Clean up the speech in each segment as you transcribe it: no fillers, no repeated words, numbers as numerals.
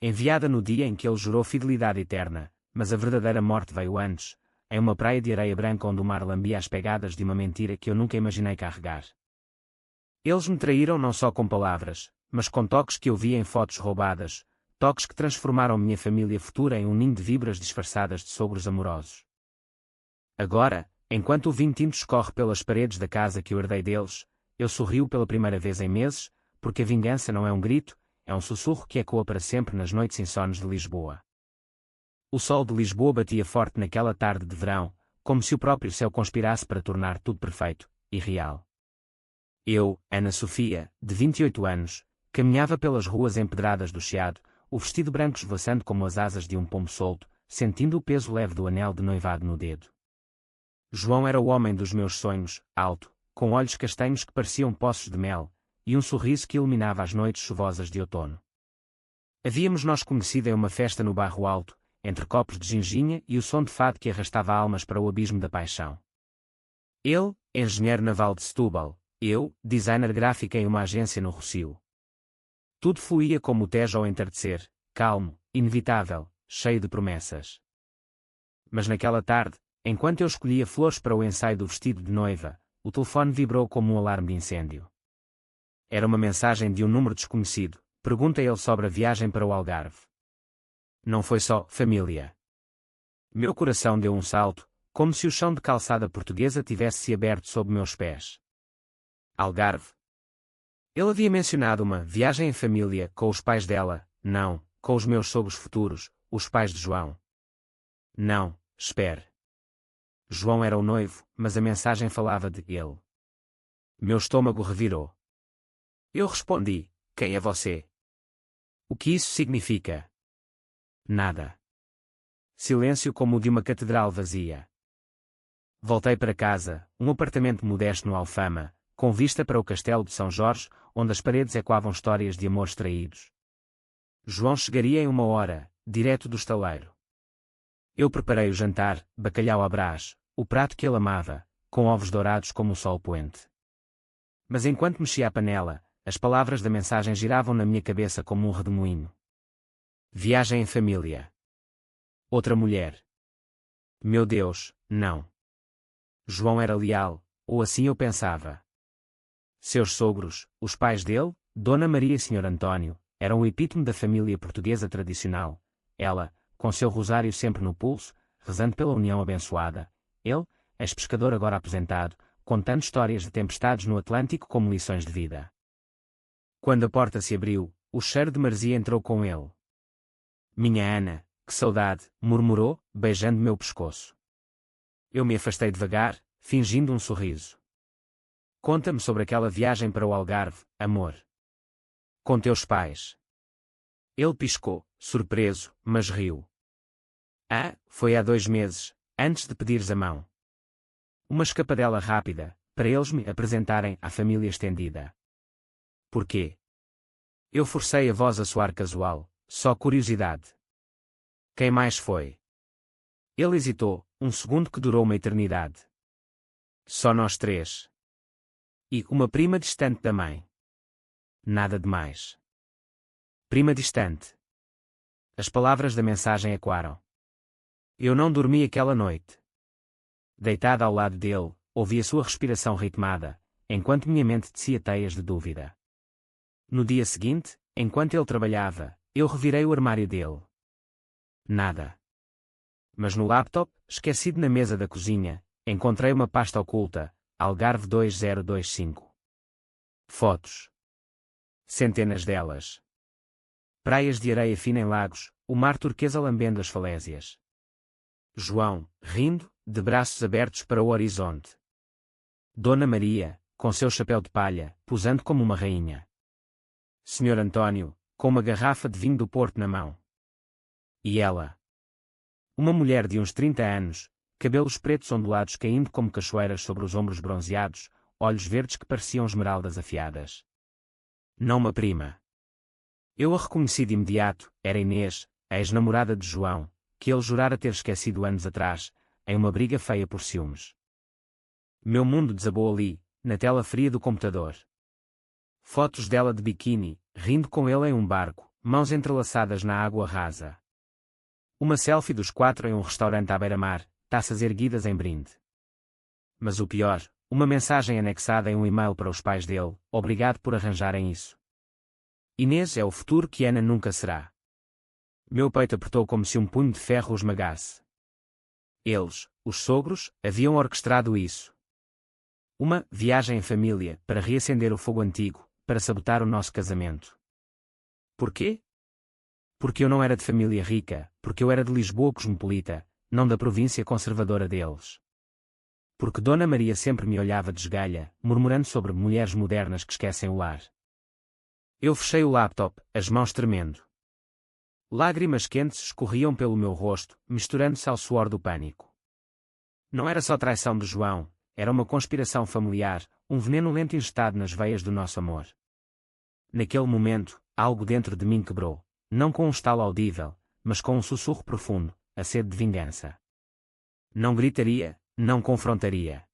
enviada no dia em que ele jurou fidelidade eterna, mas a verdadeira morte veio antes, em uma praia de areia branca onde o mar lambia as pegadas de uma mentira que eu nunca imaginei carregar. Eles me traíram não só com palavras, mas com toques que eu vi em fotos roubadas, toques que transformaram minha família futura em um ninho de víboras disfarçadas de sogros amorosos. Agora, enquanto o vinho tinto escorre pelas paredes da casa que eu herdei deles, eu sorrio pela primeira vez em meses, porque a vingança não é um grito, é um sussurro que ecoa para sempre nas noites insones de Lisboa. O sol de Lisboa batia forte naquela tarde de verão, como se o próprio céu conspirasse para tornar tudo perfeito e real. Eu, Ana Sofia, de 28 anos, caminhava pelas ruas empedradas do Chiado, o vestido branco esvoaçando como as asas de um pombo solto, sentindo o peso leve do anel de noivado no dedo. João era o homem dos meus sonhos, alto, com olhos castanhos que pareciam poços de mel, e um sorriso que iluminava as noites chuvosas de outono. Havíamos nós conhecido em uma festa no Barro Alto, entre copos de ginginha e o som de fado que arrastava almas para o abismo da paixão. Ele, engenheiro naval de Setúbal, eu, designer gráfico em uma agência no Rossio. Tudo fluía como o Tejo ao entardecer, calmo, inevitável, cheio de promessas. Mas naquela tarde, enquanto eu escolhia flores para o ensaio do vestido de noiva, o telefone vibrou como um alarme de incêndio. Era uma mensagem de um número desconhecido, pergunta ele sobre a viagem para o Algarve. Não foi só família. Meu coração deu um salto, como se o chão de calçada portuguesa tivesse se aberto sob meus pés. Algarve. Ele havia mencionado uma viagem em família com os pais dela, não, com os meus sogros futuros, os pais de João. Não, espere. João era o noivo, mas a mensagem falava de ele. Meu estômago revirou. Eu respondi: quem é você? O que isso significa? Nada. Silêncio como o de uma catedral vazia. Voltei para casa, um apartamento modesto no Alfama, com vista para o castelo de São Jorge, onde as paredes ecoavam histórias de amores traídos. João chegaria em 1 hora, direto do estaleiro. Eu preparei o jantar, bacalhau à Brás, o prato que ele amava, com ovos dourados como o sol poente. Mas enquanto mexia a panela, as palavras da mensagem giravam na minha cabeça como um redemoinho. Viagem em família. Outra mulher. Meu Deus, não. João era leal, ou assim eu pensava. Seus sogros, os pais dele, Dona Maria e Sr. António, eram o epítome da família portuguesa tradicional. Ela, com seu rosário sempre no pulso, rezando pela união abençoada. Ele, ex-pescador agora aposentado, contando histórias de tempestades no Atlântico como lições de vida. Quando a porta se abriu, o cheiro de maresia entrou com ele. Minha Ana, que saudade, murmurou, beijando meu pescoço. Eu me afastei devagar, fingindo um sorriso. Conta-me sobre aquela viagem para o Algarve, amor. Com teus pais. Ele piscou, surpreso, mas riu. Ah, foi há 2 meses, antes de pedires a mão. Uma escapadela rápida, para eles me apresentarem à família estendida. Porquê? Eu forcei a voz a soar casual, só curiosidade. Quem mais foi? Ele hesitou, um segundo que durou uma eternidade. Só nós 3. E uma prima distante da mãe. Nada demais. Prima distante. As palavras da mensagem ecoaram. Eu não dormi aquela noite. Deitada ao lado dele, ouvi a sua respiração ritmada, enquanto minha mente tecia teias de dúvida. No dia seguinte, enquanto ele trabalhava, eu revirei o armário dele. Nada. Mas no laptop, esquecido na mesa da cozinha, encontrei uma pasta oculta, Algarve 2025. Fotos. Centenas delas. Praias de areia fina em lagos, o mar turquesa lambendo as falésias. João, rindo, de braços abertos para o horizonte. Dona Maria, com seu chapéu de palha, posando como uma rainha. Sr. António, com uma garrafa de vinho do Porto na mão. E ela? Uma mulher de uns 30 anos, cabelos pretos ondulados caindo como cachoeiras sobre os ombros bronzeados, olhos verdes que pareciam esmeraldas afiadas. Não uma prima. Eu a reconheci de imediato, era Inês, a ex-namorada de João, que ele jurara ter esquecido anos atrás, em uma briga feia por ciúmes. Meu mundo desabou ali, na tela fria do computador. Fotos dela de biquíni, rindo com ele em um barco, mãos entrelaçadas na água rasa. Uma selfie dos 4 em um restaurante à beira-mar, taças erguidas em brinde. Mas o pior, uma mensagem anexada em um e-mail para os pais dele: obrigado por arranjarem isso. Inês é o futuro que Ana nunca será. Meu peito apertou como se um punho de ferro o esmagasse. Eles, os sogros, haviam orquestrado isso. Uma viagem em família, para reacender o fogo antigo, para sabotar o nosso casamento. Porquê? Porque eu não era de família rica, porque eu era de Lisboa cosmopolita, não da província conservadora deles. Porque Dona Maria sempre me olhava de esgalha, murmurando sobre mulheres modernas que esquecem o lar. Eu fechei o laptop, as mãos tremendo. Lágrimas quentes escorriam pelo meu rosto, misturando-se ao suor do pânico. Não era só traição de João, era uma conspiração familiar, um veneno lento injetado nas veias do nosso amor. Naquele momento, algo dentro de mim quebrou, não com um estalo audível, mas com um sussurro profundo, a sede de vingança. Não gritaria, não confrontaria.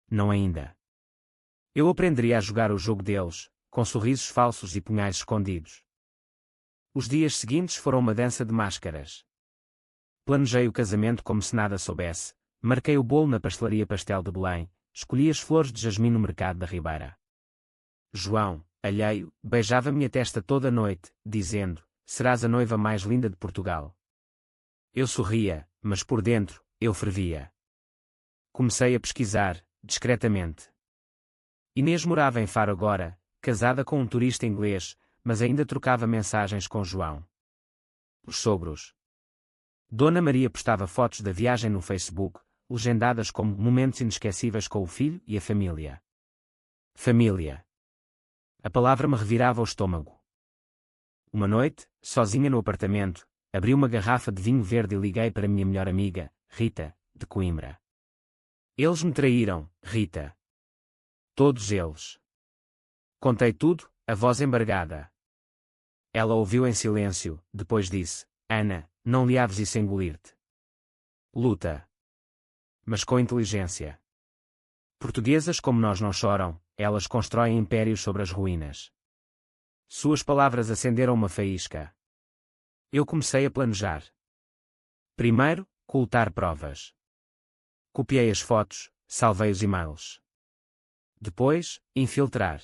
Não ainda. Eu aprenderia a jogar o jogo deles, com sorrisos falsos e punhais escondidos. Os dias seguintes foram uma dança de máscaras. Planejei o casamento como se nada soubesse, marquei o bolo na pastelaria Pastel de Belém, escolhi as flores de jasmim no mercado da Ribeira. João, alheio, beijava-me a testa toda a noite, dizendo: serás a noiva mais linda de Portugal. Eu sorria, mas por dentro, eu fervia. Comecei a pesquisar, discretamente. Inês morava em Faro agora, casada com um turista inglês, mas ainda trocava mensagens com João. Os sogros. Dona Maria postava fotos da viagem no Facebook, legendadas como momentos inesquecíveis com o filho e a família. Família. A palavra me revirava o estômago. Uma noite, sozinha no apartamento, abri uma garrafa de vinho verde e liguei para minha melhor amiga, Rita, de Coimbra. Eles me traíram, Rita. Todos eles. Contei tudo, a voz embargada. Ela ouviu em silêncio, depois disse: Ana, não leves isso a engolir-te. Luta. Mas com inteligência. Portuguesas como nós não choram, elas constroem impérios sobre as ruínas. Suas palavras acenderam uma faísca. Eu comecei a planejar. Primeiro, coletar provas. Copiei as fotos, salvei os e-mails. Depois, infiltrar.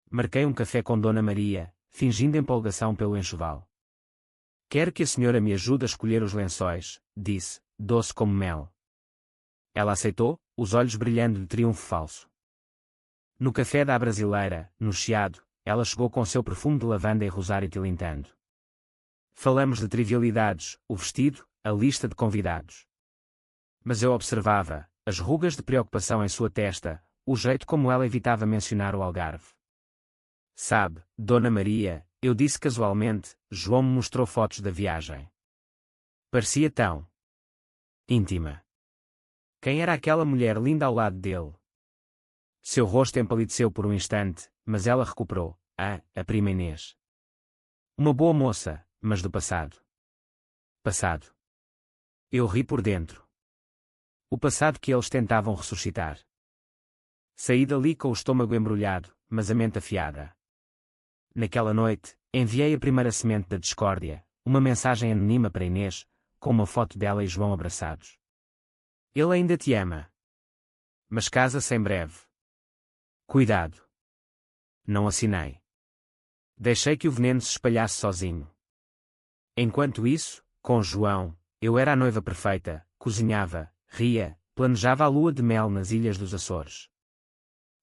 Marquei um café com Dona Maria, fingindo empolgação pelo enxoval. Quero que a senhora me ajude a escolher os lençóis, disse, doce como mel. Ela aceitou, os olhos brilhando de triunfo falso. No café da brasileira, no chiado, ela chegou com seu perfume de lavanda e rosário tilintando. Falamos de trivialidades, o vestido, a lista de convidados. Mas eu observava, as rugas de preocupação em sua testa, o jeito como ela evitava mencionar o Algarve. Sabe, Dona Maria, eu disse casualmente, João me mostrou fotos da viagem. Parecia tão íntima. Quem era aquela mulher linda ao lado dele? Seu rosto empalideceu por um instante, mas ela recuperou. A prima Inês. Uma boa moça, mas do passado. Passado. Eu ri por dentro. O passado que eles tentavam ressuscitar. Saí dali com o estômago embrulhado, mas a mente afiada. Naquela noite, enviei a primeira semente da discórdia, uma mensagem anônima para Inês, com uma foto dela e João abraçados. Ele ainda te ama. Mas casa-se em breve. Cuidado. Não assinei. Deixei que o veneno se espalhasse sozinho. Enquanto isso, com João, eu era a noiva perfeita, cozinhava, ria, planejava a lua de mel nas ilhas dos Açores.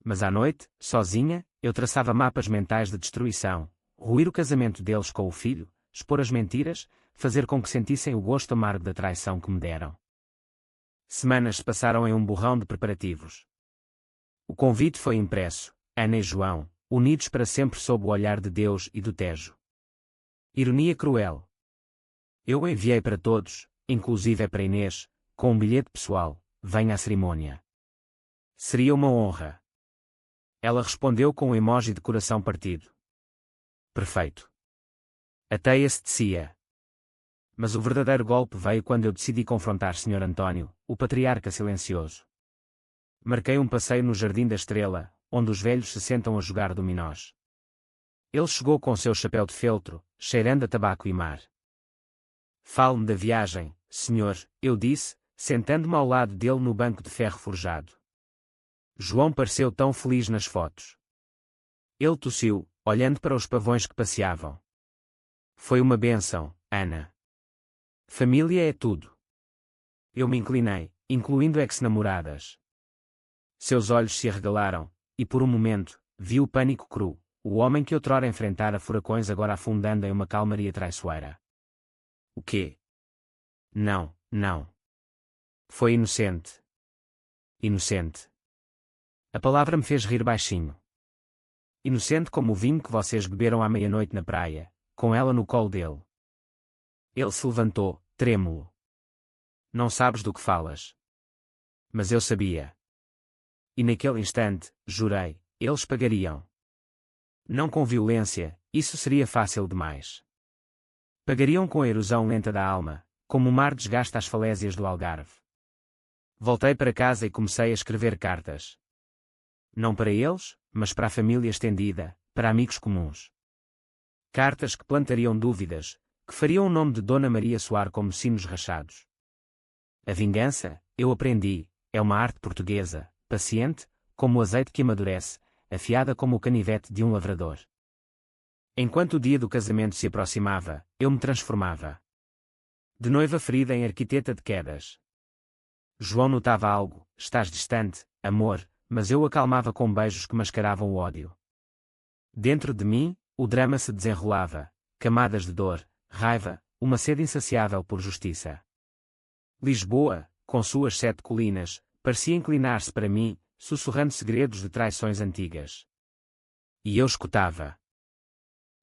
Mas à noite, sozinha, eu traçava mapas mentais de destruição, ruir o casamento deles com o filho, expor as mentiras, fazer com que sentissem o gosto amargo da traição que me deram. Semanas se passaram em um borrão de preparativos. O convite foi impresso, Ana e João, unidos para sempre sob o olhar de Deus e do Tejo. Ironia cruel. Eu o enviei para todos, inclusive para Inês, com um bilhete pessoal: venha à cerimônia. Seria uma honra. Ela respondeu com um emoji de coração partido. Perfeito. A teia se descia. Mas o verdadeiro golpe veio quando eu decidi confrontar Sr. António, o patriarca silencioso. Marquei um passeio no Jardim da Estrela, onde os velhos se sentam a jogar dominós. Ele chegou com seu chapéu de feltro, cheirando a tabaco e mar. Fale-me da viagem, senhor, eu disse, sentando-me ao lado dele no banco de ferro forjado. João pareceu tão feliz nas fotos. Ele tossiu, olhando para os pavões que passeavam. Foi uma bênção, Ana. Família é tudo. Eu me inclinei, incluindo ex-namoradas. Seus olhos se arregalaram, e por um momento, vi o pânico cru, o homem que outrora enfrentara furacões agora afundando em uma calmaria traiçoeira. O quê? Não, não. Foi inocente. Inocente. A palavra me fez rir baixinho. Inocente como o vinho que vocês beberam à meia-noite na praia, com ela no colo dele. Ele se levantou, trêmulo. Não sabes do que falas. Mas eu sabia. E naquele instante, jurei, eles pagariam. Não com violência, isso seria fácil demais. Pagariam com a erosão lenta da alma, como o mar desgasta as falésias do Algarve. Voltei para casa e comecei a escrever cartas. Não para eles, mas para a família estendida, para amigos comuns. Cartas que plantariam dúvidas, que fariam o nome de Dona Maria soar como sinos rachados. A vingança, eu aprendi, é uma arte portuguesa, paciente, como o azeite que amadurece, afiada como o canivete de um lavrador. Enquanto o dia do casamento se aproximava, eu me transformava. De noiva ferida em arquiteta de quedas. João notava algo, estás distante, amor, mas eu acalmava com beijos que mascaravam o ódio. Dentro de mim, o drama se desenrolava, camadas de dor, raiva, uma sede insaciável por justiça. Lisboa, com suas 7 colinas, parecia inclinar-se para mim, sussurrando segredos de traições antigas. E eu escutava.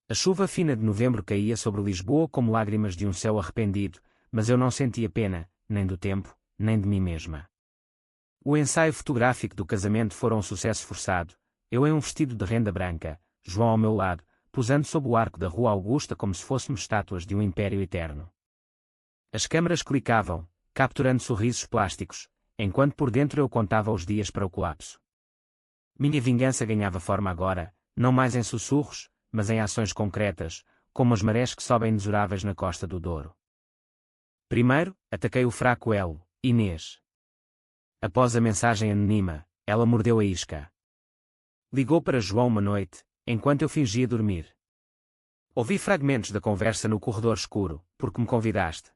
A chuva fina de novembro caía sobre Lisboa como lágrimas de um céu arrependido, mas eu não sentia pena, nem do tempo, nem de mim mesma. O ensaio fotográfico do casamento fora um sucesso forçado, eu em um vestido de renda branca, João ao meu lado, posando sob o arco da Rua Augusta como se fôssemos estátuas de um império eterno. As câmaras clicavam, capturando sorrisos plásticos, enquanto por dentro eu contava os dias para o colapso. Minha vingança ganhava forma agora, não mais em sussurros, mas em ações concretas, como as marés que sobem inexoráveis na costa do Douro. Primeiro, ataquei o fraco elo, Inês. Após a mensagem anônima, ela mordeu a isca. Ligou para João uma noite, enquanto eu fingia dormir. Ouvi fragmentos da conversa no corredor escuro, porque me convidaste.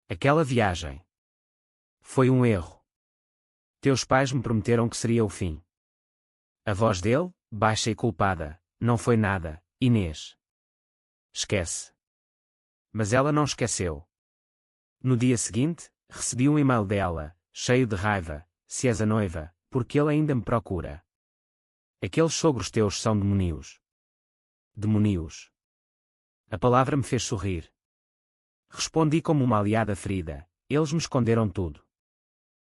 Aquela viagem. Foi um erro. Teus pais me prometeram que seria o fim. A voz dele, baixa e culpada, não foi nada, Inês. Esquece. Mas ela não esqueceu. No dia seguinte, recebi um e-mail dela, cheio de raiva, se és a noiva, porque ele ainda me procura. Aqueles sogros teus são demonios. Demonios. A palavra me fez sorrir. Respondi como uma aliada ferida, eles me esconderam tudo.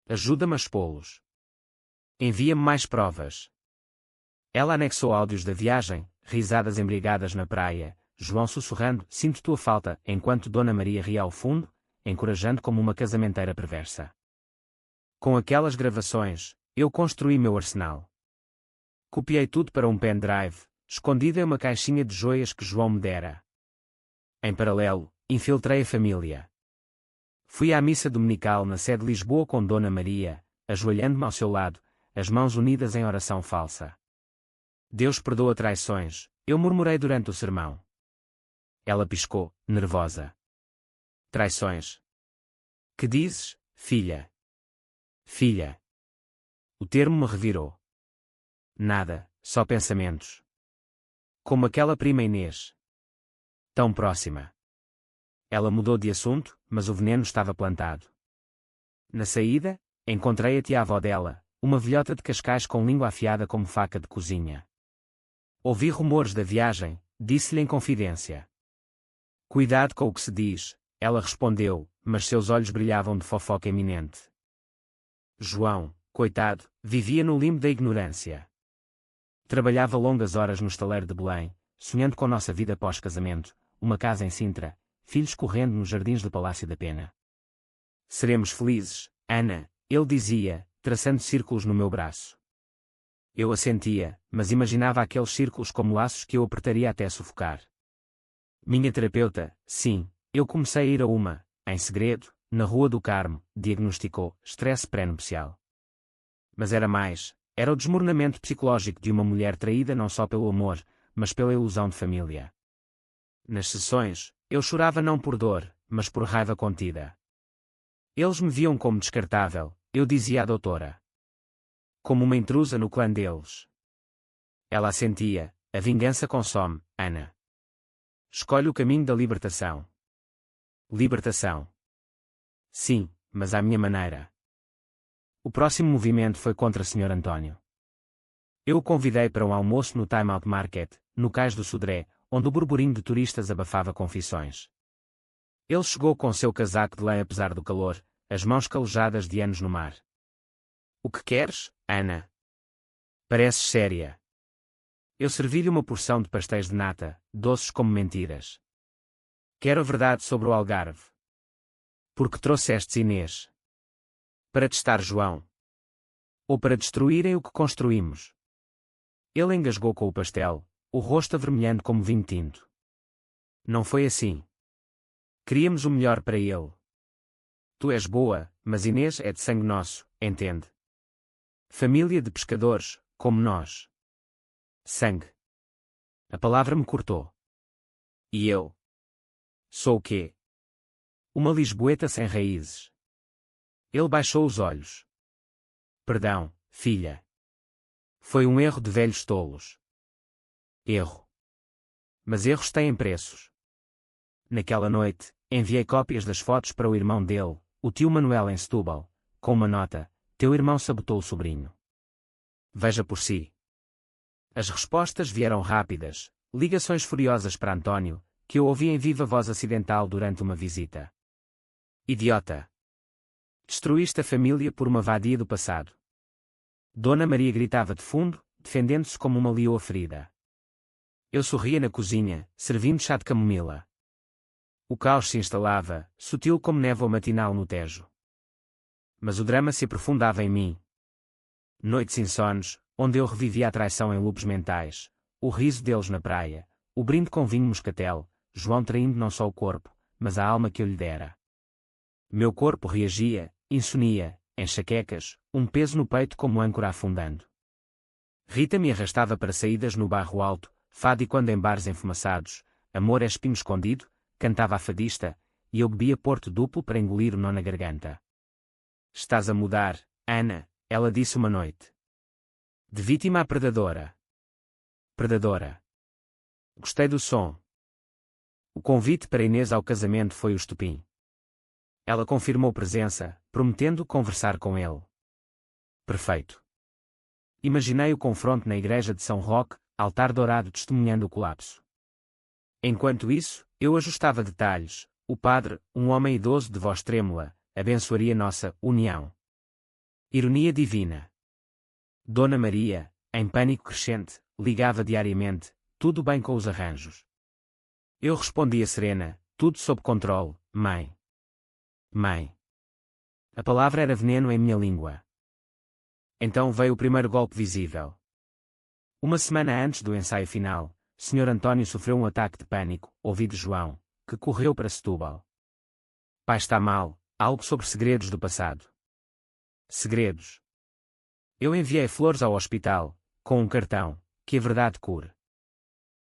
Ajuda-me a expô-los. Envia-me mais provas. Ela anexou áudios da viagem, risadas embriagadas na praia, João sussurrando, sinto tua falta, enquanto Dona Maria ria ao fundo, encorajando como uma casamenteira perversa. Com aquelas gravações, eu construí meu arsenal. Copiei tudo para um pendrive, escondido em uma caixinha de joias que João me dera. Em paralelo, infiltrei a família. Fui à missa dominical na sede de Lisboa com Dona Maria, ajoelhando-me ao seu lado, as mãos unidas em oração falsa. Deus perdoa traições, eu murmurei durante o sermão. Ela piscou, nervosa. Traições. Que dizes, filha? Filha. O termo me revirou. Nada, só pensamentos. Como aquela prima Inês. Tão próxima. Ela mudou de assunto, mas o veneno estava plantado. Na saída, encontrei a tia-avó dela, uma velhota de Cascais com língua afiada como faca de cozinha. Ouvi rumores da viagem, disse-lhe em confidência. Cuidado com o que se diz, ela respondeu, mas seus olhos brilhavam de fofoca iminente. João, coitado, vivia no limbo da ignorância. Trabalhava longas horas no estaleiro de Belém, sonhando com nossa vida pós-casamento, uma casa em Sintra, filhos correndo nos jardins do Palácio da Pena. Seremos felizes, Ana, ele dizia, traçando círculos no meu braço. Eu assentia, mas imaginava aqueles círculos como laços que eu apertaria até sufocar. Minha terapeuta, sim, eu comecei a ir a uma, em segredo, na Rua do Carmo, diagnosticou estresse pré-nupcial. Mas era mais, era o desmoronamento psicológico de uma mulher traída não só pelo amor, mas pela ilusão de família. Nas sessões, eu chorava não por dor, mas por raiva contida. Eles me viam como descartável, eu dizia à doutora. Como uma intrusa no clã deles. Ela assentia, a vingança consome, Ana. Escolhe o caminho da libertação. Libertação. Sim, mas à minha maneira. O próximo movimento foi contra Sr. António. Eu o convidei para um almoço no Time Out Market, no Cais do Sodré, onde o burburinho de turistas abafava confissões. Ele chegou com seu casaco de lã apesar do calor, as mãos calejadas de anos no mar. O que queres, Ana? Pareces séria. Eu servi-lhe uma porção de pastéis de nata, doces como mentiras. Quero a verdade sobre o Algarve. Porque trouxestes Inês? Para testar João? Ou para destruírem o que construímos? Ele engasgou com o pastel, o rosto avermelhando como vinho tinto. Não foi assim. Queríamos o melhor para ele. Tu és boa, mas Inês é de sangue nosso, entende? Família de pescadores, como nós. Sangue. A palavra me cortou. E eu? Sou o quê? Uma lisboeta sem raízes. Ele baixou os olhos. Perdão, filha. Foi um erro de velhos tolos. Erro. Mas erros têm preços. Naquela noite, enviei cópias das fotos para o irmão dele, o tio Manuel em Setúbal, com uma nota: teu irmão sabotou o sobrinho. Veja por si. As respostas vieram rápidas, ligações furiosas para António, que eu ouvi em viva voz acidental durante uma visita. Idiota! Destruíste a família por uma vadia do passado. Dona Maria gritava de fundo, defendendo-se como uma leoa ferida. Eu sorria na cozinha, servindo chá de camomila. O caos se instalava, sutil como névoa matinal no Tejo. Mas o drama se aprofundava em mim. Noites insones, onde eu revivia a traição em loopos mentais, o riso deles na praia, o brinde com vinho moscatel, João traindo não só o corpo, mas a alma que eu lhe dera. Meu corpo reagia, insonia, enxaquecas, um peso no peito como âncora afundando. Rita me arrastava para saídas no Barro Alto, fado e quando em bares enfumaçados, amor é espinho escondido, cantava a fadista, e eu bebia porto duplo para engolir o nó na garganta. Estás a mudar, Ana, ela disse uma noite. De vítima a predadora. Predadora. Gostei do som. O convite para Inês ao casamento foi o estopim. Ela confirmou presença, prometendo conversar com ele. Perfeito. Imaginei o confronto na igreja de São Roque, altar dourado testemunhando o colapso. Enquanto isso, eu ajustava detalhes. O padre, um homem idoso de voz trêmula, abençoaria nossa união. Ironia divina. Dona Maria, em pânico crescente, ligava diariamente: tudo bem com os arranjos? Eu respondia serena: tudo sob controle, mãe. Mãe. A palavra era veneno em minha língua. Então veio o primeiro golpe visível. Uma semana antes do ensaio final, Sr. António sofreu um ataque de pânico, ouvi de João, que correu para Setúbal. Pai está mal, algo sobre segredos do passado. Segredos. Eu enviei flores ao hospital, com um cartão, que a verdade cure.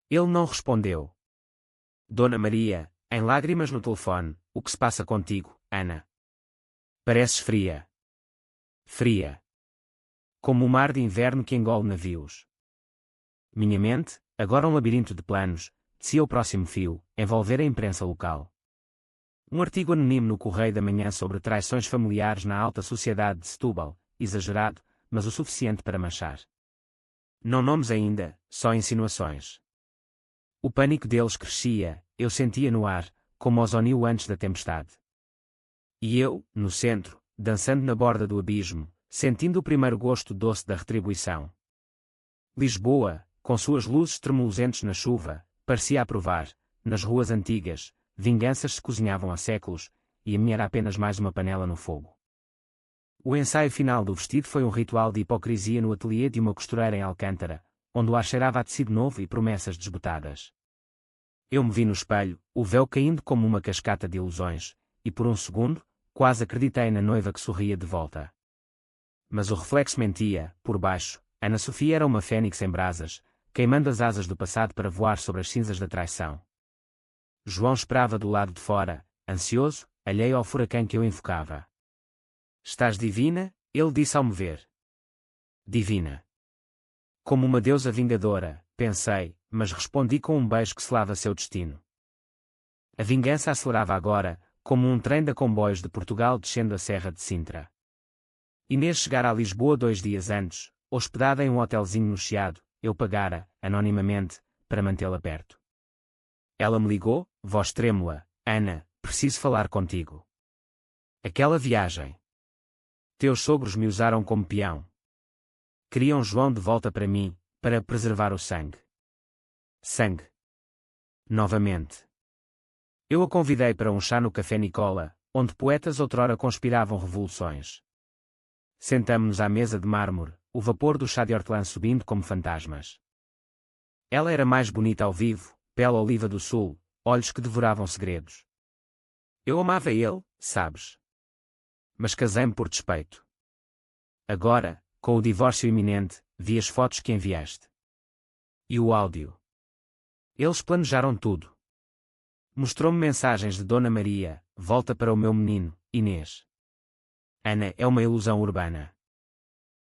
Ele não respondeu. Dona Maria, em lágrimas no telefone: o que se passa contigo, Ana? Pareces fria. Fria. Como o mar de inverno que engole navios. Minha mente, agora um labirinto de planos, descia o próximo fio, envolver a imprensa local. Um artigo anónimo no Correio da Manhã sobre traições familiares na alta sociedade de Setúbal, exagerado, mas o suficiente para manchar. Não nomes ainda, só insinuações. O pânico deles crescia, eu sentia no ar, como ozonil antes da tempestade. E eu, no centro, dançando na borda do abismo, sentindo o primeiro gosto doce da retribuição. Lisboa, com suas luzes tremulosentes na chuva, parecia aprovar, nas ruas antigas, vinganças se cozinhavam há séculos, e a minha era apenas mais uma panela no fogo. O ensaio final do vestido foi um ritual de hipocrisia no ateliê de uma costureira em Alcântara, onde o ar cheirava a tecido novo e promessas desbotadas. Eu me vi no espelho, o véu caindo como uma cascata de ilusões, e por um segundo, quase acreditei na noiva que sorria de volta. Mas o reflexo mentia. Por baixo, Ana Sofia era uma fênix em brasas, queimando as asas do passado para voar sobre as cinzas da traição. João esperava do lado de fora, ansioso, alheio ao furacão que eu enfocava. Estás divina, ele disse ao me ver. Divina. Como uma deusa vingadora, pensei, mas respondi com um beijo que selava seu destino. A vingança acelerava agora, como um trem de comboios de Portugal descendo a Serra de Sintra. Inês chegara a Lisboa 2 dias antes, hospedada em um hotelzinho no Chiado, eu pagara, anonimamente, para mantê-la perto. Ela me ligou, voz trêmula: Ana, preciso falar contigo. Aquela viagem. Teus sogros me usaram como peão. Queriam João de volta para mim, para preservar o sangue. Sangue. Novamente. Eu a convidei para um chá no Café Nicola, onde poetas outrora conspiravam revoluções. Sentamo-nos à mesa de mármore, o vapor do chá de hortelã subindo como fantasmas. Ela era mais bonita ao vivo, pele oliva do sul, olhos que devoravam segredos. Eu amava ele, sabes. Mas casei-me por despeito. Agora, com o divórcio iminente, vi as fotos que enviaste. E o áudio. Eles planejaram tudo. Mostrou-me mensagens de Dona Maria: volta para o meu menino, Inês. Ana é uma ilusão urbana.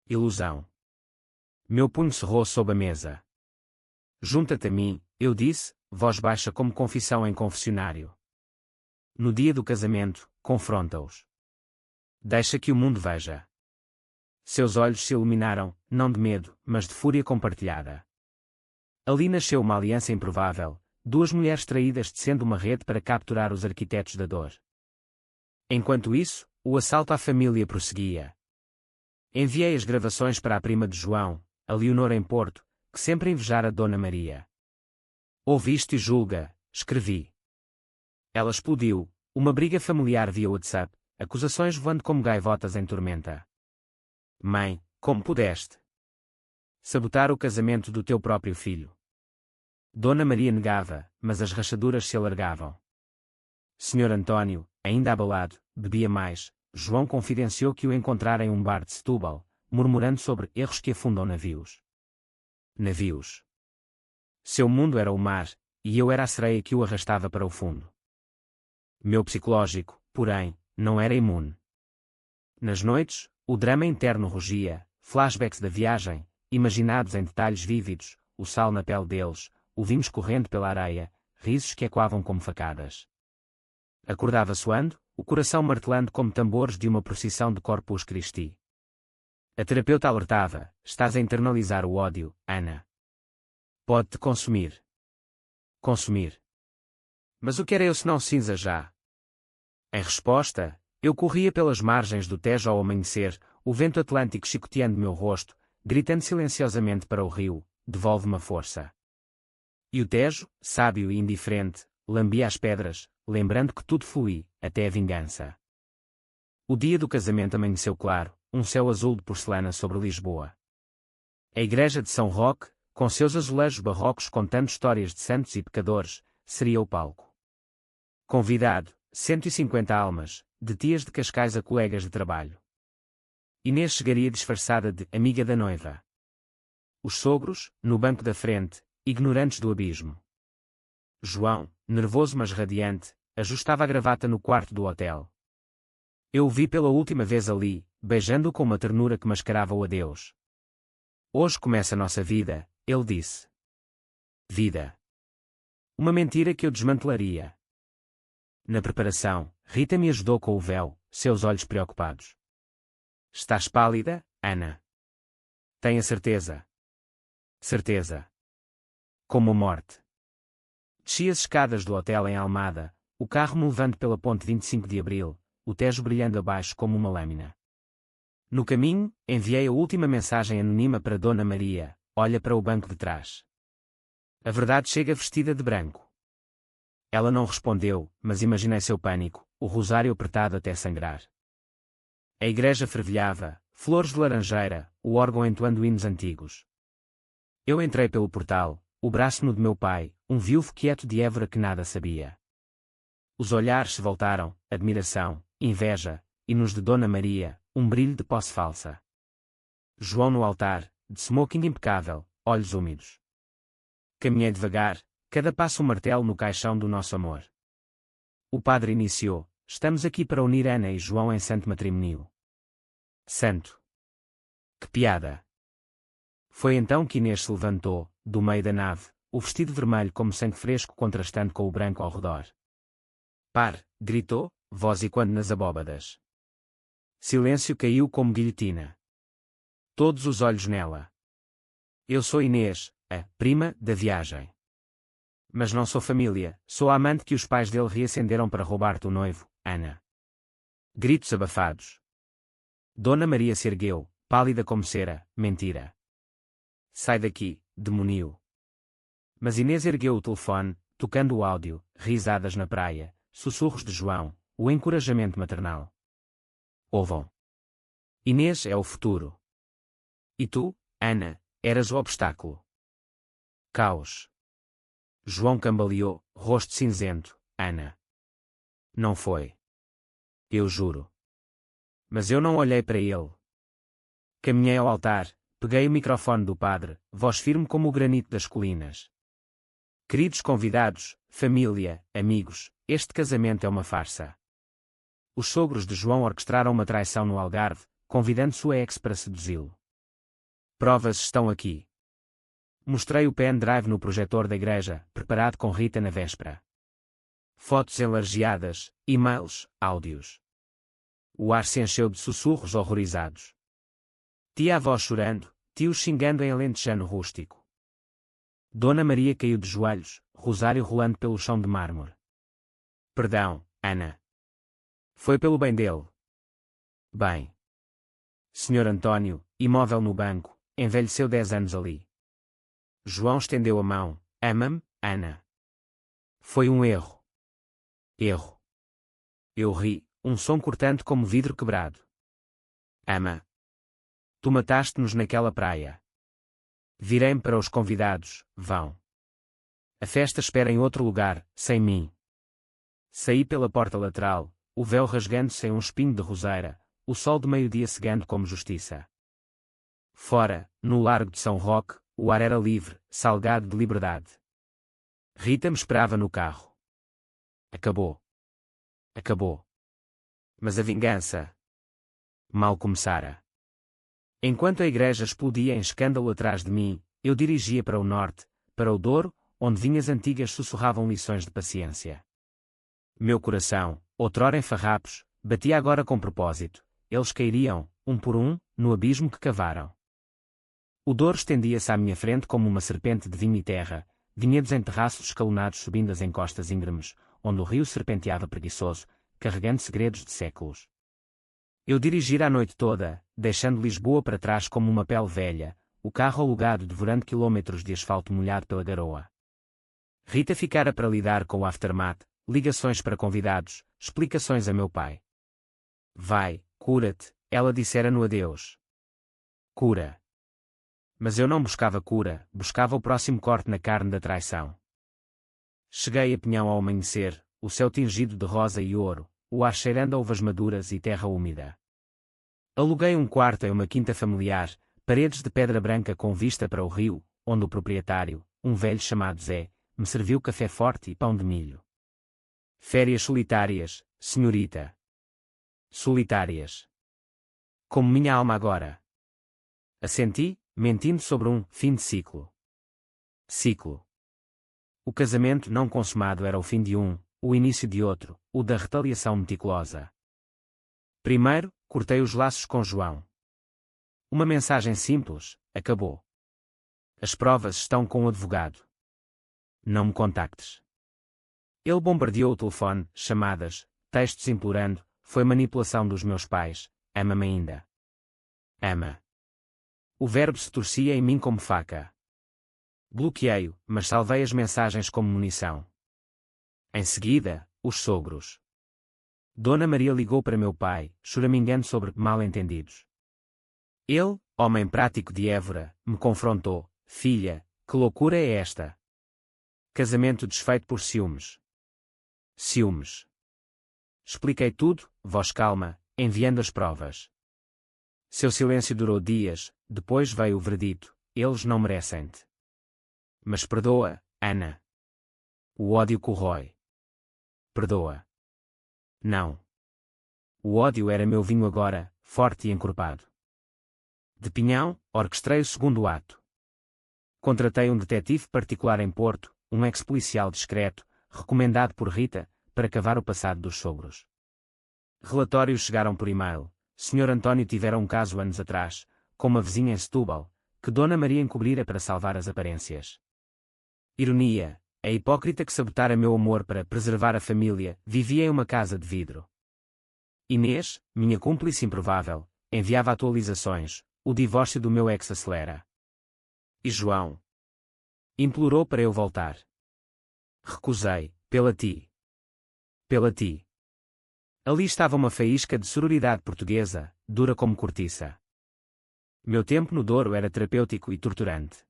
Ilusão. Meu punho cerrou sob a mesa. Junta-te a mim, eu disse, voz baixa como confissão em confessionário. No dia do casamento, confronta-os. Deixa que o mundo veja. Seus olhos se iluminaram, não de medo, mas de fúria compartilhada. Ali nasceu uma aliança improvável, duas mulheres traídas tecendo uma rede para capturar os arquitetos da dor. Enquanto isso, o assalto à família prosseguia. Enviei as gravações para a prima de João, a Leonor em Porto, que sempre invejara Dona Maria. Ouve isto e julga, escrevi. Ela explodiu, uma briga familiar via WhatsApp, acusações voando como gaivotas em tormenta. Mãe, como pudeste sabotar o casamento do teu próprio filho? Dona Maria negava, mas as rachaduras se alargavam. Senhor António, ainda abalado, bebia mais. João confidenciou que o encontrara em um bar de Setúbal, murmurando sobre erros que afundam navios. Navios. Seu mundo era o mar, e eu era a sereia que o arrastava para o fundo. Meu psicológico, porém, não era imune. Nas noites, o drama interno rugia, flashbacks da viagem, imaginados em detalhes vívidos, o sal na pele deles, o vinho escorrendo pela areia, risos que ecoavam como facadas. Acordava suando, o coração martelando como tambores de uma procissão de Corpus Christi. A terapeuta alertava: estás a internalizar o ódio, Ana. Pode-te consumir. Consumir. Mas o que era eu senão cinza já? Em resposta, eu corria pelas margens do Tejo ao amanhecer, o vento atlântico chicoteando meu rosto, gritando silenciosamente para o rio: devolve-me a força. E o Tejo, sábio e indiferente, lambia as pedras, lembrando que tudo flui, até a vingança. O dia do casamento amanheceu claro, um céu azul de porcelana sobre Lisboa. A igreja de São Roque, com seus azulejos barrocos contando histórias de santos e pecadores, seria o palco. Convidado, 150 almas, de tias de Cascais a colegas de trabalho. Inês chegaria disfarçada de amiga da noiva. Os sogros, no banco da frente, ignorantes do abismo. João, nervoso mas radiante, ajustava a gravata no quarto do hotel. Eu o vi pela última vez ali, beijando-o com uma ternura que mascarava o adeus. Hoje começa a nossa vida, ele disse. Vida. Uma mentira que eu desmantelaria. Na preparação, Rita me ajudou com o véu, seus olhos preocupados. Estás pálida, Ana? Tenha certeza. Certeza. Como a morte. Desci as escadas do hotel em Almada, o carro me levando pela ponte 25 de Abril, o Tejo brilhando abaixo como uma lâmina. No caminho, enviei a última mensagem anônima para Dona Maria: olha para o banco de trás. A verdade chega vestida de branco. Ela não respondeu, mas imaginei seu pânico, o rosário apertado até sangrar. A igreja fervilhava, flores de laranjeira, o órgão entoando hinos antigos. Eu entrei pelo portal, o braço nu de meu pai, um viúvo quieto de Évora que nada sabia. Os olhares se voltaram, admiração, inveja, e nos de Dona Maria, um brilho de posse falsa. João no altar, de smoking impecável, olhos úmidos. Caminhei devagar, cada passo um martelo no caixão do nosso amor. O padre iniciou: estamos aqui para unir Ana e João em santo matrimônio. Santo! Que piada! Foi então que Inês se levantou, do meio da nave, o vestido vermelho como sangue fresco contrastando com o branco ao redor. Par! Gritou, voz ecoando nas abóbadas. Silêncio caiu como guilhotina. Todos os olhos nela. Eu sou Inês, a prima da viagem. Mas não sou família, sou a amante que os pais dele reacenderam para roubar-te o noivo, Ana. Gritos abafados. Dona Maria se ergueu, pálida como cera. Mentira. Sai daqui, demônio. Mas Inês ergueu o telefone, tocando o áudio, risadas na praia, sussurros de João, o encorajamento maternal. Ouvam. Inês é o futuro. E tu, Ana, eras o obstáculo. Caos. João cambaleou, rosto cinzento. Ana. Não foi. Eu juro. Mas eu não olhei para ele. Caminhei ao altar, peguei o microfone do padre, voz firme como o granito das colinas. Queridos convidados, família, amigos, este casamento é uma farsa. Os sogros de João orquestraram uma traição no Algarve, convidando sua ex para seduzi-lo. Provas estão aqui. Mostrei o pendrive no projetor da igreja, preparado com Rita na véspera. Fotos enlargeadas, e-mails, áudios. O ar se encheu de sussurros horrorizados. Tia-avó chorando, tios xingando em alentejano rústico. Dona Maria caiu de joelhos, rosário rolando pelo chão de mármore. Perdão, Ana. Foi pelo bem dele. Bem. Senhor Antônio, imóvel no banco, envelheceu 10 anos ali. João estendeu a mão. Ama-me, Ana. Foi um erro. Erro. Eu ri, um som cortante como vidro quebrado. Ama. Tu mataste-nos naquela praia. Virei-me para os convidados, vão. A festa espera em outro lugar, sem mim. Saí pela porta lateral, o véu rasgando-se em um espinho de roseira, o sol de meio-dia cegando como justiça. Fora, no largo de São Roque, o ar era livre, salgado de liberdade. Rita me esperava no carro. Acabou. Acabou. Mas a vingança mal começara. Enquanto a igreja explodia em escândalo atrás de mim, eu dirigia para o norte, para o Douro, onde vinhas antigas sussurravam lições de paciência. Meu coração, outrora em farrapos, batia agora com propósito. Eles cairiam, um por um, no abismo que cavaram. O Douro estendia-se à minha frente como uma serpente de vinho e terra, vinhedos em terraços escalonados subindo as encostas íngremes, onde o rio serpenteava preguiçoso, carregando segredos de séculos. Eu dirigira a noite toda, deixando Lisboa para trás como uma pele velha, o carro alugado devorando quilômetros de asfalto molhado pela garoa. Rita ficara para lidar com o aftermath, ligações para convidados, explicações a meu pai. Vai, cura-te, ela dissera no adeus. Cura. Mas eu não buscava cura, buscava o próximo corte na carne da traição. Cheguei a Pinhão ao amanhecer, o céu tingido de rosa e ouro, o ar cheirando a uvas maduras e terra úmida. Aluguei um quarto em uma quinta familiar, paredes de pedra branca com vista para o rio, onde o proprietário, um velho chamado Zé, me serviu café forte e pão de milho. Férias solitárias, senhorita. Solitárias. Como minha alma agora. Assenti, mentindo sobre um fim de ciclo. Ciclo. O casamento não consumado era o fim de um, o início de outro, o da retaliação meticulosa. Primeiro, cortei os laços com João. Uma mensagem simples, acabou. As provas estão com o advogado. Não me contactes. Ele bombardeou o telefone, chamadas, textos implorando, foi manipulação dos meus pais, ama-me ainda. Ama. O verbo se torcia em mim como faca. Bloqueei-o, mas salvei as mensagens como munição. Em seguida, os sogros. Dona Maria ligou para meu pai, choramingando sobre mal-entendidos. Ele, homem prático de Évora, me confrontou. Filha, que loucura é esta? Casamento desfeito por ciúmes. Ciúmes. Expliquei tudo, voz calma, enviando as provas. Seu silêncio durou dias, depois veio o veredito: eles não merecem-te. Mas perdoa, Ana. O ódio corrói. Perdoa. Não. O ódio era meu vinho agora, forte e encorpado. De Pinhão, orquestrei o segundo ato. Contratei um detetive particular em Porto, um ex-policial discreto, recomendado por Rita, para cavar o passado dos sogros. Relatórios chegaram por e-mail. Sr. António tivera um caso anos atrás, com uma vizinha em Setúbal, que Dona Maria encobrira para salvar as aparências. Ironia, a hipócrita que sabotara meu amor para preservar a família, vivia em uma casa de vidro. Inês, minha cúmplice improvável, enviava atualizações: o divórcio do meu ex acelera. E João? Implorou para eu voltar. Recusei, pela ti. Pela ti. Ali estava uma faísca de sororidade portuguesa, dura como cortiça. Meu tempo no Douro era terapêutico e torturante.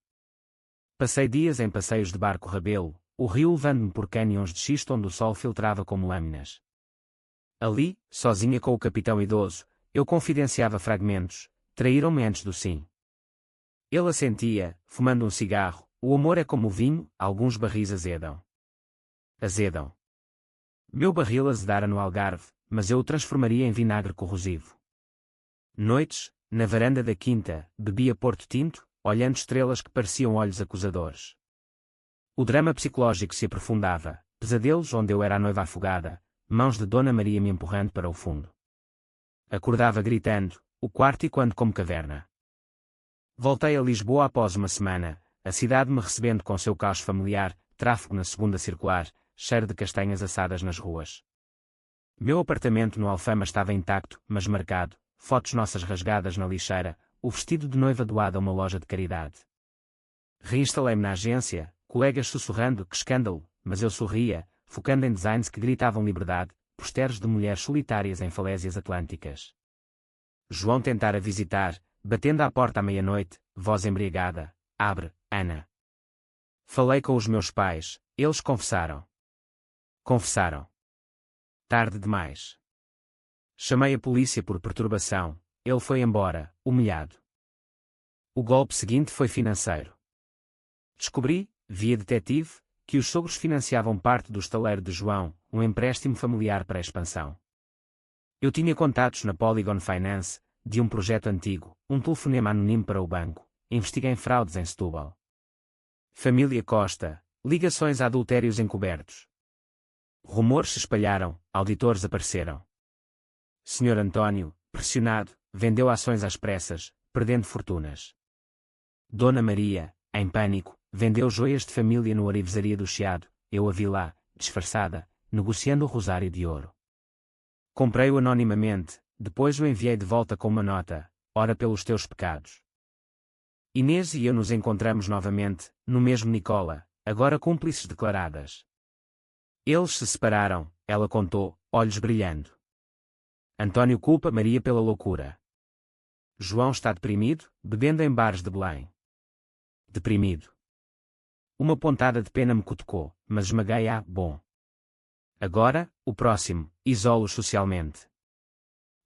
Passei dias em passeios de barco rabelo, o rio levando-me por cânions de xisto onde o sol filtrava como lâminas. Ali, sozinha com o capitão idoso, eu confidenciava fragmentos: traíram-me antes do sim. Ele assentia, fumando um cigarro: o amor é como o vinho, alguns barris azedam. Azedam. Meu barril azedara no Algarve, mas eu o transformaria em vinagre corrosivo. Noites, na varanda da quinta, bebia Porto Tinto, olhando estrelas que pareciam olhos acusadores. O drama psicológico se aprofundava, pesadelos onde eu era a noiva afogada, mãos de Dona Maria me empurrando para o fundo. Acordava gritando: o quarto e quando como caverna. Voltei a Lisboa após uma semana, a cidade me recebendo com seu caos familiar, tráfego na segunda circular, cheiro de castanhas assadas nas ruas. Meu apartamento no Alfama estava intacto, mas marcado, fotos nossas rasgadas na lixeira, o vestido de noiva doado a uma loja de caridade. Reinstalei-me na agência, colegas sussurrando: que escândalo, mas eu sorria, focando em designs que gritavam liberdade, posteres de mulheres solitárias em falésias atlânticas. João tentara visitar, batendo à porta à meia-noite, voz embriagada: abre, Ana. Falei com os meus pais, eles confessaram. Confessaram. Tarde demais. Chamei a polícia por perturbação, ele foi embora, humilhado. O golpe seguinte foi financeiro. Descobri, via detetive, que os sogros financiavam parte do estaleiro de João, um empréstimo familiar para a expansão. Eu tinha contatos na Polygon Finance, de um projeto antigo, um telefonema anónimo para o banco, investiguei fraudes em Setúbal. Família Costa, ligações a adultérios encobertos. Rumores se espalharam, auditores apareceram. Sr. António, pressionado, vendeu ações às pressas, perdendo fortunas. Dona Maria, em pânico, vendeu joias de família no Arivesaria do Chiado, eu a vi lá, disfarçada, negociando o rosário de ouro. Comprei-o anonimamente, depois o enviei de volta com uma nota: ora pelos teus pecados. Inês e eu nos encontramos novamente, no mesmo Nicola, agora cúmplices declaradas. Eles se separaram, ela contou, olhos brilhando. António culpa Maria pela loucura. João está deprimido, bebendo em bares de Belém. Deprimido. Uma pontada de pena me cutucou, mas esmaguei-a: bom. Agora, o próximo, isolo-os socialmente.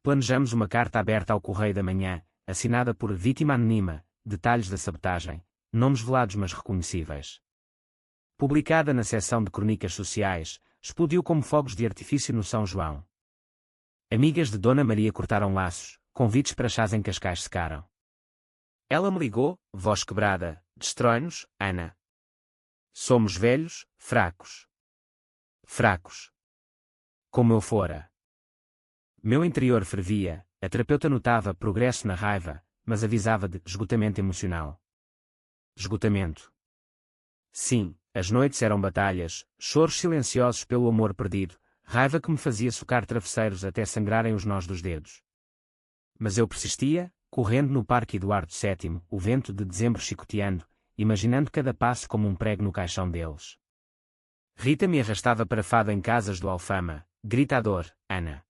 Planejamos uma carta aberta ao Correio da Manhã, assinada por vítima anônima, detalhes da sabotagem, nomes velados mas reconhecíveis. Publicada na seção de Crónicas Sociais, explodiu como fogos de artifício no São João. Amigas de Dona Maria cortaram laços, convites para chás em Cascais secaram. Ela me ligou, voz quebrada: destrói-nos, Ana. Somos velhos, fracos. Fracos. Como eu fora. Meu interior fervia, a terapeuta notava progresso na raiva, mas avisava de esgotamento emocional. Esgotamento. Sim, as noites eram batalhas, choros silenciosos pelo amor perdido, raiva que me fazia socar travesseiros até sangrarem os nós dos dedos. Mas eu persistia, correndo no Parque Eduardo VII, o vento de dezembro chicoteando, imaginando cada passo como um prego no caixão deles. Rita me arrastava para fado em casas do Alfama: grita a dor, Ana.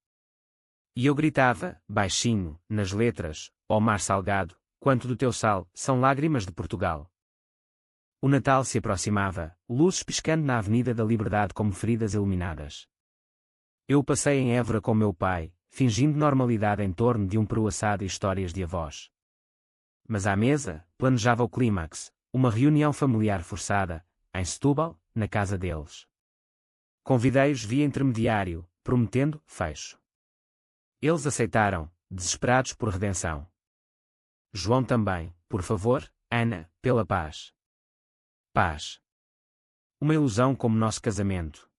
E eu gritava, baixinho, nas letras: ó mar salgado, quanto do teu sal são lágrimas de Portugal. O Natal se aproximava, luzes piscando na Avenida da Liberdade como feridas iluminadas. Eu passei em Évora com meu pai, fingindo normalidade em torno de um peru assado e histórias de avós. Mas à mesa, planejava o clímax, uma reunião familiar forçada, em Setúbal, na casa deles. Convidei-os via intermediário, prometendo fecho. Eles aceitaram, desesperados por redenção. João também, por favor, Ana, pela paz. Paz. Uma ilusão como nosso casamento.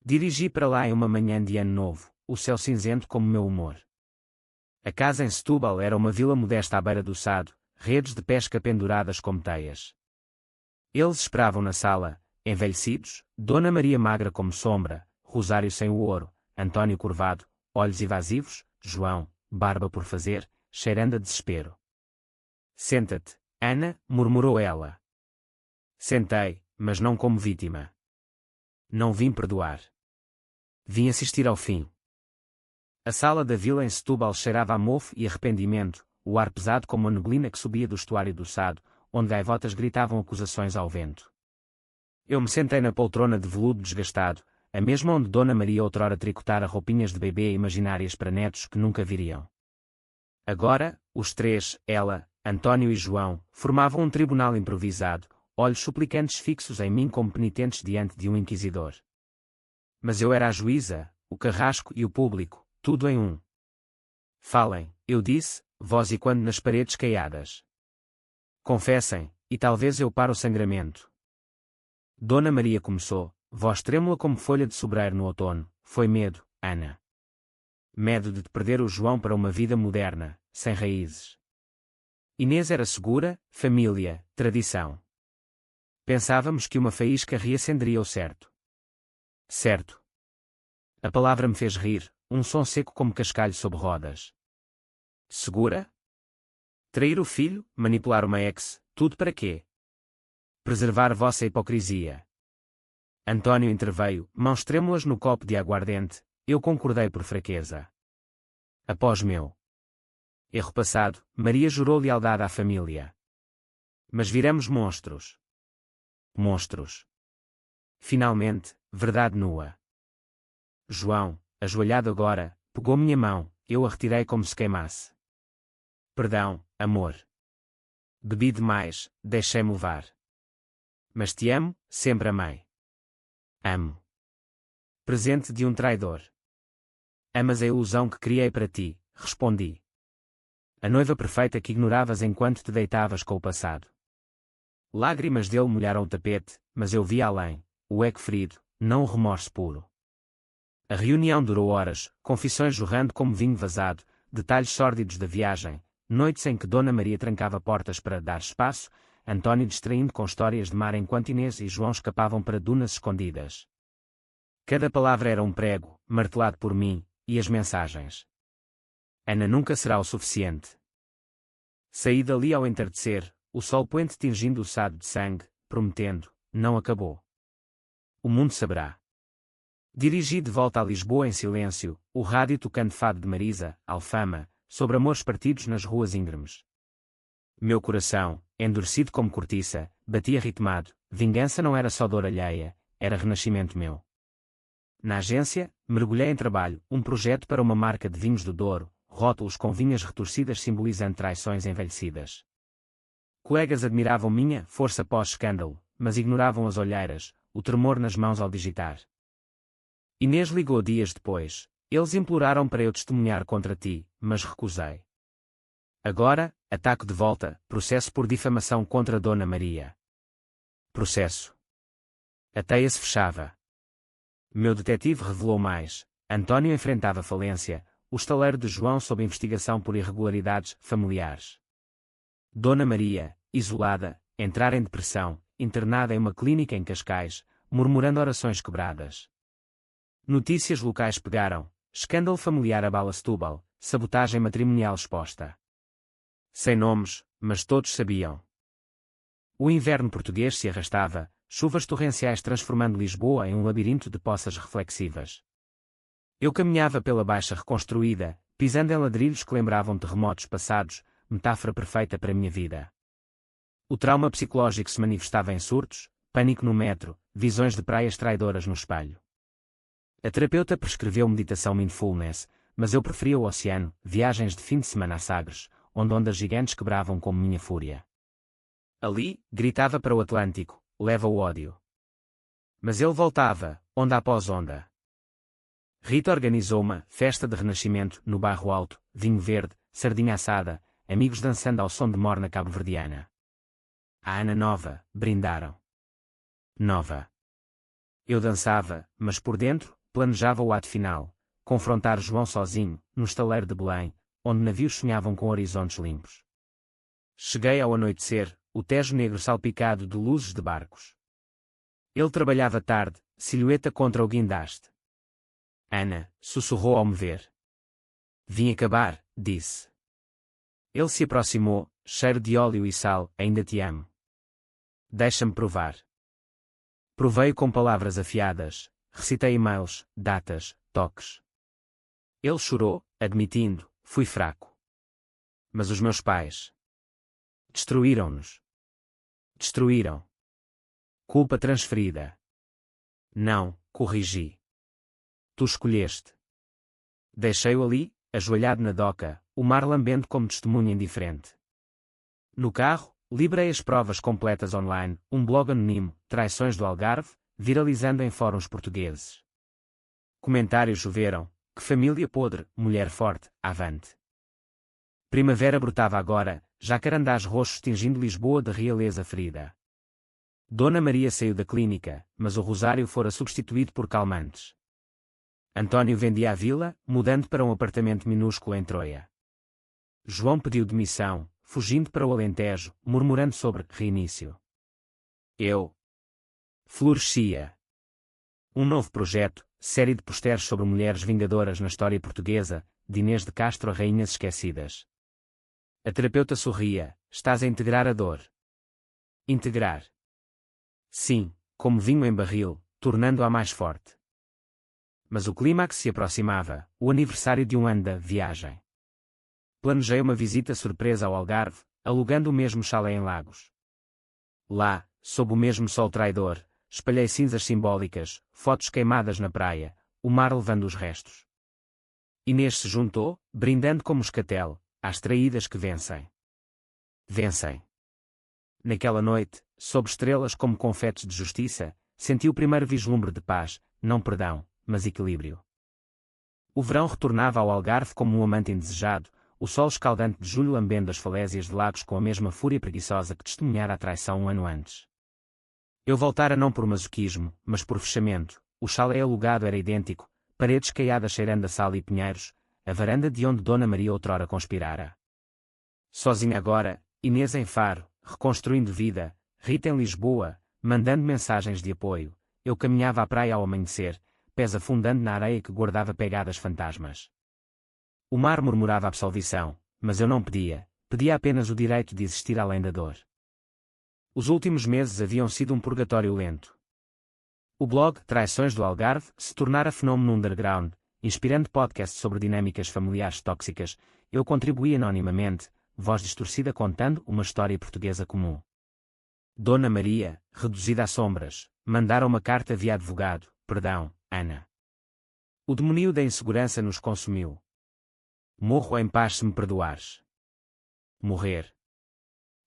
Dirigi para lá em uma manhã de ano novo, o céu cinzento como meu humor. A casa em Setúbal era uma vila modesta à beira do Sado, redes de pesca penduradas como teias. Eles esperavam na sala, envelhecidos, Dona Maria magra como sombra, Rosário sem o ouro, António curvado, olhos evasivos, João, barba por fazer, cheirando a desespero. Senta-te, Ana, murmurou ela. Sentei, mas não como vítima. Não vim perdoar. Vim assistir ao fim. A sala da vila em Setúbal cheirava a mofo e arrependimento, o ar pesado como a neblina que subia do estuário do Sado, onde gaivotas gritavam acusações ao vento. Eu me sentei na poltrona de veludo desgastado, a mesma onde Dona Maria outrora tricotara roupinhas de bebê imaginárias para netos que nunca viriam. Agora, os três, ela, António e João, formavam um tribunal improvisado, olhos suplicantes fixos em mim como penitentes diante de um inquisidor. Mas eu era a juíza, o carrasco e o público, tudo em um. Falem, eu disse, voz e quando nas paredes caiadas. Confessem, e talvez eu pare o sangramento. Dona Maria começou, voz trêmula como folha de sobreiro no outono, foi medo, Ana. Medo de perder o João para uma vida moderna, sem raízes. Inês era segura, família, tradição. Pensávamos que uma faísca reacenderia o certo. Certo. A palavra me fez rir, um som seco como cascalho sob rodas. Segura? Trair o filho, manipular uma ex, tudo para quê? Preservar vossa hipocrisia. António interveio, mãos trêmulas no copo de aguardente, eu concordei por fraqueza. Após meu erro passado, Maria jurou lealdade à família. Mas viramos monstros. Monstros. Finalmente, verdade nua. João, ajoelhado agora, pegou minha mão, eu a retirei como se queimasse. Perdão, amor. Bebi demais, deixei-me levar. Mas te amo, sempre amei. Amo. Presente de um traidor. Amas a ilusão que criei para ti, respondi. A noiva perfeita que ignoravas enquanto te deitavas com o passado. Lágrimas dele molharam o tapete, mas eu vi além, o eco ferido, não o remorso puro. A reunião durou horas, confissões jorrando como vinho vazado, detalhes sórdidos da viagem, noites em que Dona Maria trancava portas para dar espaço, António distraindo com histórias de mar enquanto Inês e João escapavam para dunas escondidas. Cada palavra era um prego, martelado por mim, e as mensagens. Ana nunca será o suficiente. Saí dali ao entardecer, o sol poente tingindo o Sado de sangue, prometendo, não acabou. O mundo saberá. Dirigi de volta a Lisboa em silêncio, o rádio tocando fado de Marisa, Alfama, sobre amores partidos nas ruas íngremes. Meu coração, endurecido como cortiça, batia ritmado, vingança não era só dor alheia, era renascimento meu. Na agência, mergulhei em trabalho, um projeto para uma marca de vinhos do Douro, rótulos com vinhas retorcidas simbolizando traições envelhecidas. Colegas admiravam minha força pós-escândalo, mas ignoravam as olheiras, o tremor nas mãos ao digitar. Inês ligou dias depois. Eles imploraram para eu testemunhar contra ti, mas recusei. Agora, ataco de volta, processo por difamação contra Dona Maria. Processo. A teia se fechava. Meu detetive revelou mais. António enfrentava falência, o estaleiro de João sob investigação por irregularidades familiares. Dona Maria, isolada, entrara em depressão, internada em uma clínica em Cascais, murmurando orações quebradas. Notícias locais pegaram, escândalo familiar abala Setúbal, sabotagem matrimonial exposta. Sem nomes, mas todos sabiam. O inverno português se arrastava, chuvas torrenciais transformando Lisboa em um labirinto de poças reflexivas. Eu caminhava pela baixa reconstruída, pisando em ladrilhos que lembravam terremotos passados, metáfora perfeita para a minha vida. O trauma psicológico se manifestava em surtos, pânico no metro, visões de praias traidoras no espelho. A terapeuta prescreveu meditação mindfulness, mas eu preferia o oceano, viagens de fim de semana a Sagres, onde ondas gigantes quebravam como minha fúria. Ali, gritava para o Atlântico, leva o ódio. Mas ele voltava, onda após onda. Rita organizou uma festa de renascimento no Bairro Alto, vinho verde, sardinha assada, amigos dançando ao som de morna cabo-verdiana. A Ana Nova, brindaram. Nova. Eu dançava, mas por dentro, planejava o ato final, confrontar João sozinho, no estaleiro de Belém, onde navios sonhavam com horizontes limpos. Cheguei ao anoitecer, o Tejo negro salpicado de luzes de barcos. Ele trabalhava tarde, silhueta contra o guindaste. Ana, sussurrou ao me ver. Vim acabar, disse. Ele se aproximou, cheiro de óleo e sal, ainda te amo. Deixa-me provar. Provei com palavras afiadas, recitei e-mails, datas, toques. Ele chorou, admitindo, fui fraco. Mas os meus pais destruíram-nos. Destruíram. Culpa transferida. Não, corrigi. Tu escolheste. Deixei-o ali, ajoelhado na doca, o mar lambendo como testemunha indiferente. No carro, liberei as provas completas online, um blog anónimo, Traições do Algarve, viralizando em fóruns portugueses. Comentários choveram, que família podre, mulher forte, avante. Primavera brotava agora, jacarandás roxos tingindo Lisboa de realeza ferida. Dona Maria saiu da clínica, mas o rosário fora substituído por calmantes. António vendia a vila, mudando para um apartamento minúsculo em Troia. João pediu demissão, fugindo para o Alentejo, murmurando sobre reinício. Eu florescia. Um novo projeto, série de posters sobre mulheres vingadoras na história portuguesa, de Inês de Castro a Rainhas Esquecidas. A terapeuta sorria, estás a integrar a dor. Integrar. Sim, como vinho em barril, tornando-a mais forte. Mas o clímax se aproximava, o aniversário de um ano da viagem. Planejei uma visita surpresa ao Algarve, alugando o mesmo chalé em Lagos. Lá, sob o mesmo sol traidor, espalhei cinzas simbólicas, fotos queimadas na praia, o mar levando os restos. Inês se juntou, brindando como escatel, às traídas que vencem. Vencem. Naquela noite, sob estrelas como confetes de justiça, senti o primeiro vislumbre de paz, não perdão, mas equilíbrio. O verão retornava ao Algarve como um amante indesejado, o sol escaldante de julho lambendo as falésias de Lagos com a mesma fúria preguiçosa que testemunhara a traição um ano antes. Eu voltara não por masoquismo, mas por fechamento. O chalé alugado era idêntico, paredes caiadas cheirando a sal e pinheiros, a varanda de onde Dona Maria outrora conspirara. Sozinha agora, Inês em Faro, reconstruindo vida, Rita em Lisboa, mandando mensagens de apoio, eu caminhava à praia ao amanhecer, pés afundando na areia que guardava pegadas fantasmas. O mar murmurava absolvição, mas eu não pedia apenas o direito de existir além da dor. Os últimos meses haviam sido um purgatório lento. O blog Traições do Algarve se tornara fenómeno underground, inspirando podcasts sobre dinâmicas familiares tóxicas, eu contribuí anonimamente, voz distorcida contando uma história portuguesa comum. Dona Maria, reduzida a sombras, mandara uma carta via advogado, perdão, Ana. O demônio da insegurança nos consumiu. Morro em paz se me perdoares. Morrer.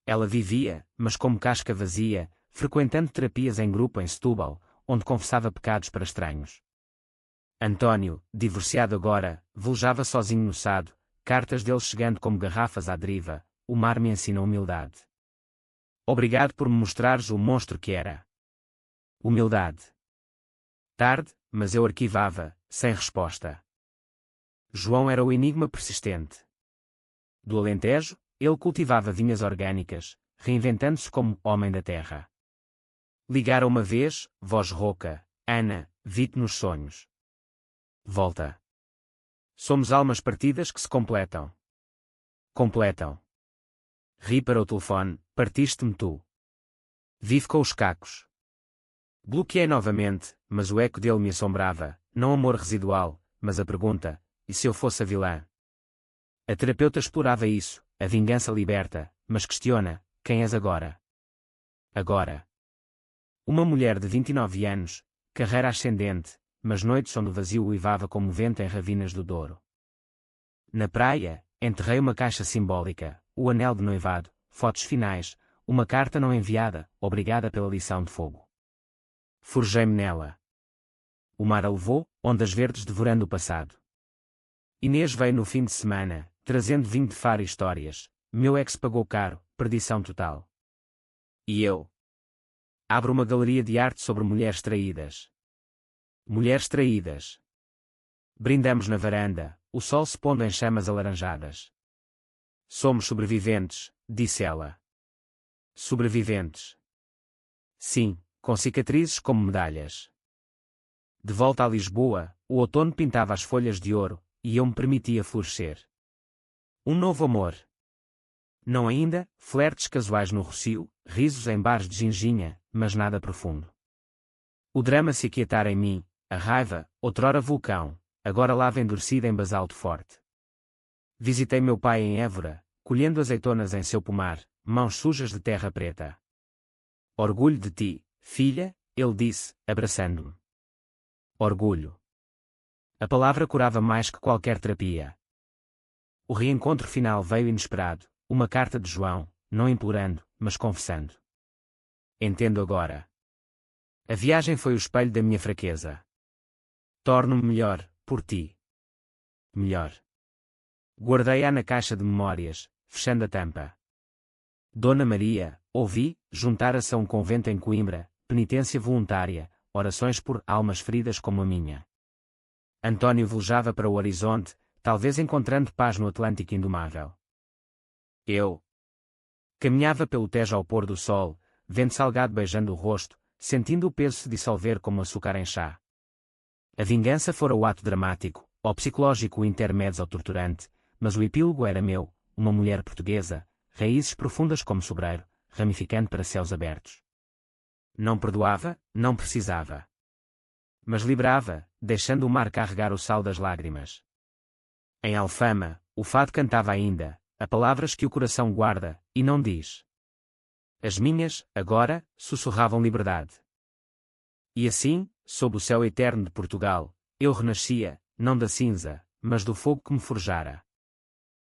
Ela vivia, mas como casca vazia, frequentando terapias em grupo em Setúbal, onde confessava pecados para estranhos. António, divorciado agora, velejava sozinho no Sado, cartas dele chegando como garrafas à deriva, o mar me ensina humildade. Obrigado por me mostrares o monstro que era. Humildade. Tarde, mas eu arquivava, sem resposta. João era o enigma persistente. Do Alentejo, ele cultivava vinhas orgânicas, reinventando-se como homem da terra. Ligara uma vez, voz rouca, Ana, vi-te nos sonhos. Volta. Somos almas partidas que se completam. Completam. Ri para o telefone, partiste-me tu. Vive com os cacos. Bloqueei novamente, mas o eco dele me assombrava, não amor residual, mas a pergunta, e se eu fosse a vilã? A terapeuta explorava isso, a vingança liberta, mas questiona, quem és agora? Agora. Uma mulher de 29 anos, carreira ascendente, mas noites onde o vazio uivava como vento em ravinas do Douro. Na praia, enterrei uma caixa simbólica, o anel de noivado, fotos finais, uma carta não enviada, obrigada pela lição de fogo. Forjei-me nela. O mar a levou, ondas verdes devorando o passado. Inês veio no fim de semana, trazendo vinho de Faro e histórias. Meu ex pagou caro, perdição total. E eu? Abro uma galeria de arte sobre mulheres traídas. Mulheres traídas. Brindamos na varanda, o sol se pondo em chamas alaranjadas. Somos sobreviventes, disse ela. Sobreviventes. Sim, com cicatrizes como medalhas. De volta a Lisboa, o outono pintava as folhas de ouro, e eu me permitia florescer. Um novo amor. Não ainda, flertes casuais no Rocio, risos em bares de ginginha, mas nada profundo. O drama se aquietara em mim, a raiva, outrora vulcão, agora lava endurecida em basalto forte. Visitei meu pai em Évora, colhendo azeitonas em seu pomar, mãos sujas de terra preta. Orgulho de ti, filha, ele disse, abraçando-me. Orgulho. A palavra curava mais que qualquer terapia. O reencontro final veio inesperado, uma carta de João, não implorando, mas confessando. Entendo agora. A viagem foi o espelho da minha fraqueza. Torno-me melhor, por ti. Melhor. Guardei-a na caixa de memórias, fechando a tampa. Dona Maria, ouvi, juntara-se a um convento em Coimbra, penitência voluntária, orações por almas feridas como a minha. Antônio velejava para o horizonte, talvez encontrando paz no Atlântico indomável. Eu caminhava pelo Tejo ao pôr do sol, vento salgado beijando o rosto, sentindo o peso se dissolver como açúcar em chá. A vingança fora o ato dramático, ou psicológico o intermédio ao torturante, mas o epílogo era meu, uma mulher portuguesa, raízes profundas como sobreiro, ramificando para céus abertos. Não perdoava, não precisava. Mas librava, deixando o mar carregar o sal das lágrimas. Em Alfama, o fado cantava ainda, a palavras que o coração guarda, e não diz. As minhas, agora, sussurravam liberdade. E assim, sob o céu eterno de Portugal, eu renascia, não da cinza, mas do fogo que me forjara.